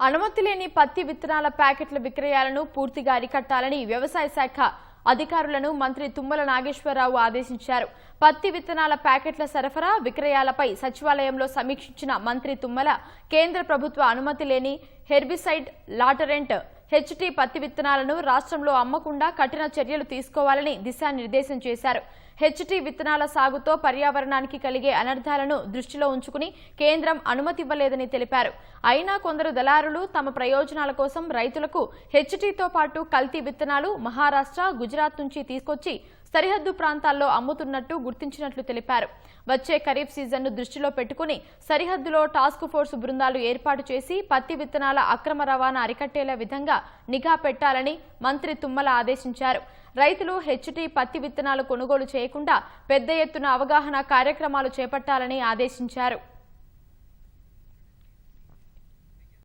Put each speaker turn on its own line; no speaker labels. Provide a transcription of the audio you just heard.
అనుమతి లేని పత్తి విత్తనాల ప్యాకెట్ల విక్రయాలను పూర్తిగా అరికట్టాలని వ్యవసాయ శాఖ అధికారులను మంత్రి తుమ్మల నాగేశ్వరరావు ఆదేశించారు. పత్తి విత్తనాల ప్యాకెట్ల సరఫరా విక్రయాలపై సచివాలయంలో సమీక్షించిన మంత్రి తుమ్మల కేంద్ర ప్రభుత్వ అనుమతి లేని హెర్బిసైడ్ లాటరెంట్ హెచ్టీ పత్తి విత్తనాలను రాష్ట్రంలో అమ్మకుండా కఠిన చర్యలు తీసుకోవాలని దిశానిర్దేశం చేశారు. హెచ్టీ విత్తనాల సాగుతో పర్యావరణానికి కలిగే అనర్థాలను దృష్టిలో ఉంచుకుని కేంద్రం అనుమతి ఇవ్వలేదని తెలిపారు. అయినా కొందరు దళారులు తమ ప్రయోజనాల కోసం రైతులకు హెచ్టీతో పాటు కల్తీ విత్తనాలు మహారాష్ట్ర, గుజరాత్ నుంచి తీసుకొచ్చి సరిహద్దు ప్రాంతాల్లో అమ్ముతున్నట్టు గుర్తించినట్లు తెలిపారు. వచ్చే ఖరీఫ్ సీజన్ను దృష్టిలో పెట్టుకుని సరిహద్దులో టాస్క్ ఫోర్స్ బృందాలు ఏర్పాటు చేసి పత్తి విత్తనాల అక్రమ రవాణా అరికట్టేలా విధంగా నిఘా పెట్టాలని మంత్రి తుమ్మల ఆదేశించారు. రైతులు హెచ్టీ పత్తి విత్తనాలు కొనుగోలు చేయకుండా పెద్ద ఎత్తున అవగాహన కార్యక్రమాలు చేపట్టాలని ఆదేశించారు.